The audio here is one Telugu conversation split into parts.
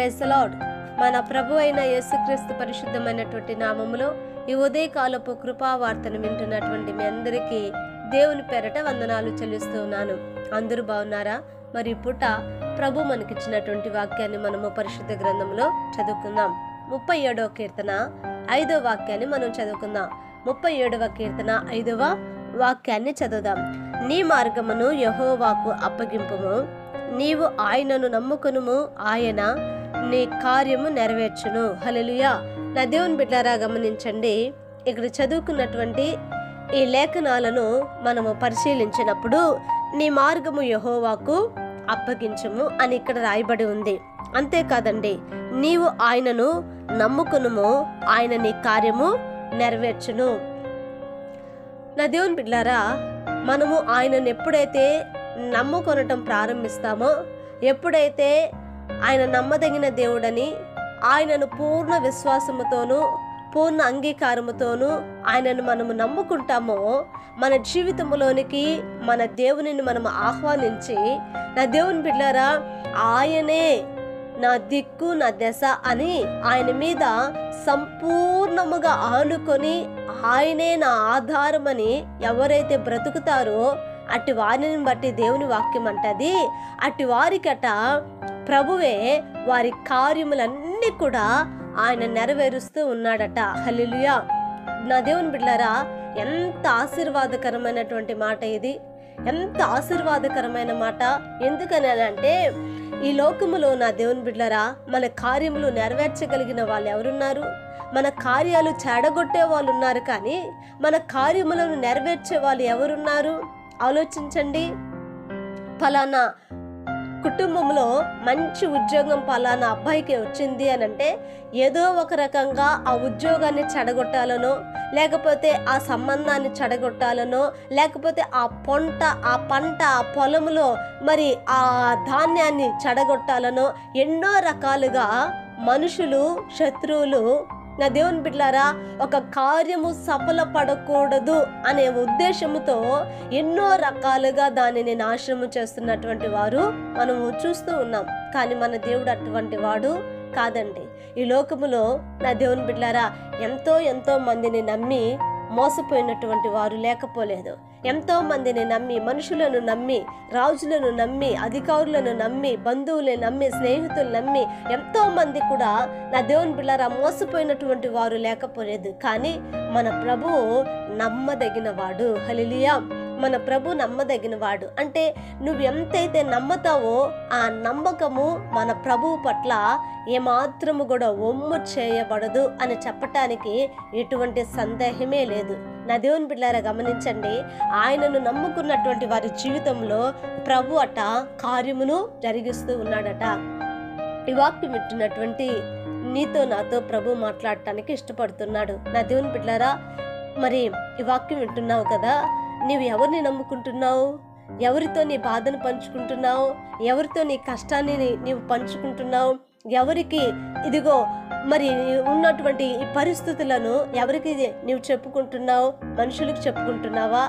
Praise the lord. మన ప్రభు అయిన యేసుక్రీస్తు పరిశుద్ధమైనటువంటి నామములో ఈ ఉదయకాలపు కృపావార్తను వింటున్నటువంటి మీ అందరికీ దేవుని పేరట వందనాలు చెల్లిస్తూ ఉన్నాను. అందరూ బాగున్నారా? మరి పూట ప్రభు మనకిచ్చినటువంటి వాక్యాన్ని మనము పరిశుద్ధ గ్రంథంలో చదువుకుందాం. 37వ కీర్తన 5వ వాక్యాన్ని మనం చదువుకుందాం. 37వ కీర్తన 5వ వాక్యాన్ని చదువుదాం. నీ మార్గమును యెహోవాకు అప్పగింపుము, నీవు ఆయనను నమ్ముకొనుము, ఆయన నీ కార్యము నెరవేర్చును. హల్లెలూయా. నా దేవుని బిడ్డలారా గమనించండి, ఇక్కడ చదువుకున్నటువంటి ఈ లేఖనాలను మనము పరిశీలించినప్పుడు నీ మార్గము యెహోవాకు అప్పగించుము అని ఇక్కడ రాయబడి ఉంది. అంతేకాదండి, నీవు ఆయనను నమ్ముకునుము, ఆయన నీ కార్యము నెరవేర్చును. నా దేవుని బిడ్డలారా, మనము ఆయనను ఎప్పుడైతే నమ్ముకొనటం ప్రారంభిస్తామో, ఎప్పుడైతే ఆయన నమ్మదగిన దేవుడని ఆయనను పూర్ణ విశ్వాసముతోనూ పూర్ణ అంగీకారముతోనూ ఆయనను మనము నమ్ముకుంటామో, మన జీవితంలోనికి మన దేవునిని మనము ఆహ్వానించి, నా దేవుని బిడ్డలారా, ఆయనే నా దిక్కు నా దశ అని ఆయన మీద సంపూర్ణముగా ఆనుకొని ఆయనే నా ఆధారమని ఎవరైతే బ్రతుకుతారో అట్టి వారిని బట్టి దేవుని వాక్యం అంటది, అట్టి వారికట ప్రభువే వారి కార్యములన్నీ కూడా ఆయన నెరవేరుస్తూ ఉన్నాడట. హల్లెలూయా. నా దేవుని బిడ్డలారా, ఎంత ఆశీర్వాదకరమైనటువంటి మాట ఇది, ఎంత ఆశీర్వాదకరమైన మాట. ఎందుకని అంటే, ఈ లోకములో నా దేవుని బిడ్డలారా, మన కార్యములు నెరవేర్చగలిగిన వాళ్ళు ఎవరున్నారు? మన కార్యాలు చెడగొట్టే వాళ్ళు ఉన్నారు, కానీ మన కార్యములను నెరవేర్చే వాళ్ళు ఎవరున్నారు? ఆలోచించండి. ఫలానా కుటుంబంలో మంచి ఉద్యోగం ఫలానా అబ్బాయికి వచ్చింది అని అంటే, ఏదో ఒక రకంగా ఆ ఉద్యోగాన్ని చెడగొట్టాలనో, లేకపోతే ఆ సంబంధాన్ని చెడగొట్టాలనో, లేకపోతే ఆ పంట ఆ పొలంలో మరి ఆ ధాన్యాన్ని చెడగొట్టాలనో ఎన్నో రకాలుగా మనుషులు, శత్రువులు, నా దేవుని బిడ్డలారా, ఒక కార్యము సఫలపడకూడదు అనే ఉద్దేశముతో ఎన్నో రకాలుగా దానిని నాశనము చేస్తున్నటువంటి వారు మనము చూస్తూ ఉన్నాం. కానీ మన దేవుడు అటువంటి వాడు కాదండి. ఈ లోకములో నా దేవుని బిడ్డలారా, ఎంతో మందిని నమ్మి మోసపోయినటువంటి వారు లేకపోలేదు. ఎంతో మందిని నమ్మి, మనుషులను నమ్మి, రాజులను నమ్మి, అధికారులను నమ్మి, బంధువులను నమ్మి, స్నేహితులు నమ్మి ఎంతో మంది కూడా నా దేవుని బిడ్డలారా మోసపోయినటువంటి వారు లేకపోలేదు. కానీ మన ప్రభువు నమ్మదగిన వాడు. హల్లెలూయా. మన ప్రభు నమ్మదగిన వాడు. అంటే నువ్వు ఎంతైతే నమ్మతావో ఆ నమ్మకము మన ప్రభువు పట్ల ఏమాత్రము కూడా ఒమ్ము చేయబడదు అని చెప్పటానికి ఎటువంటి సందేహమే లేదు. నా దేవుని బిడ్డలారా గమనించండి, ఆయనను నమ్ముకున్నటువంటి వారి జీవితంలో ప్రభు అట కార్యమును జరిగిస్తూ ఉన్నాడట. ఈ వాక్యం వింటున్నటువంటి నీతో నాతో ప్రభు మాట్లాడటానికి ఇష్టపడుతున్నాడు. నా దేవుని బిడ్డలారా, మరి ఈ వాక్యం వింటున్నావు కదా, నీవు ఎవరిని నమ్ముకుంటున్నావు? ఎవరితో నీ బాధను పంచుకుంటున్నావు? ఎవరితో నీ కష్టాన్ని నీవు పంచుకుంటున్నావు? ఎవరికి ఇదిగో మరి ఉన్నటువంటి ఈ పరిస్థితులను ఎవరికి నీవు చెప్పుకుంటున్నావు? మనుషులకు చెప్పుకుంటున్నావా?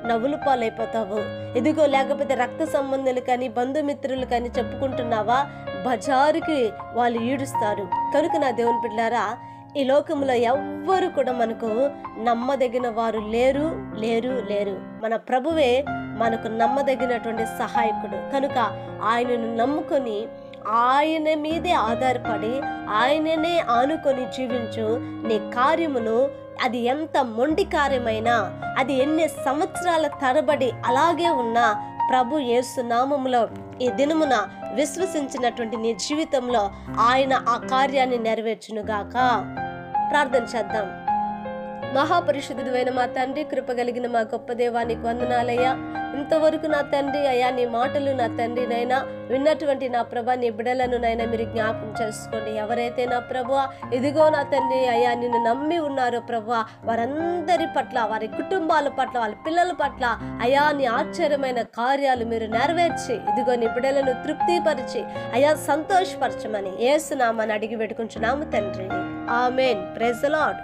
నవ్వులు పాలైపోతావు. ఇదిగో లేకపోతే రక్త సంబంధులు కానీ బంధుమిత్రులు కానీ చెప్పుకుంటున్నావా? బజారుకి వాళ్ళు ఈడుస్తారు. కనుక నా దేవుని బిడ్డలారా, ఈ లోకంలో ఎవ్వరు కూడా మనకు నమ్మదగిన వారు లేరు. మన ప్రభువే మనకు నమ్మదగినటువంటి సహాయకుడు. కనుక ఆయనను నమ్ముకొని ఆయన మీదే ఆధారపడి ఆయననే ఆనుకొని జీవించు. నీ కార్యమును, అది ఎంత మొండి కార్యమైనా, అది ఎన్ని సంవత్సరాల తరబడి అలాగే ఉన్నా, ప్రభు యేసు నామములో ఈ దినమున విశ్వసించినటువంటి నీ జీవితంలో ఆయన ఆ కార్యాన్ని నెరవేర్చునుగాక. ప్రార్థన చేద్దాం. మహాపరిశుద్ధుడు అయిన మా తండ్రి, కృపగలిగిన మా గొప్ప దేవానికి వందనాలయ్యా. ఇంతవరకు నా తండ్రి అయ్యా, నీ మాటలు నా తండ్రి నైనా విన్నటువంటి నా ప్రభా, నీ బిడ్డలను నైనా మీరు జ్ఞాపకం చేసుకోండి. ఎవరైతే నా ప్రభువా ఇదిగో నా తండ్రి అయ్యా నిన్ను నమ్మి ఉన్నారో ప్రభువా, వారందరి పట్ల, వారి కుటుంబాల పట్ల, వాళ్ళ పిల్లల పట్ల అయ్యా నీ ఆశ్చర్యమైన కార్యాలు మీరు నెరవేర్చి ఇదిగో నీ బిడ్డలను తృప్తిపరిచి అయ్యా సంతోషపరచమని యేసు నామమున అడిగి వేడుకుంటున్నాము తండ్రి. ఆమేన్. Praise the Lord.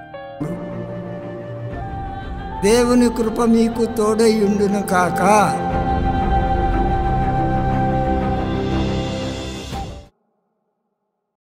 దేవుని కృప మీకు తోడై ఉండును కాక.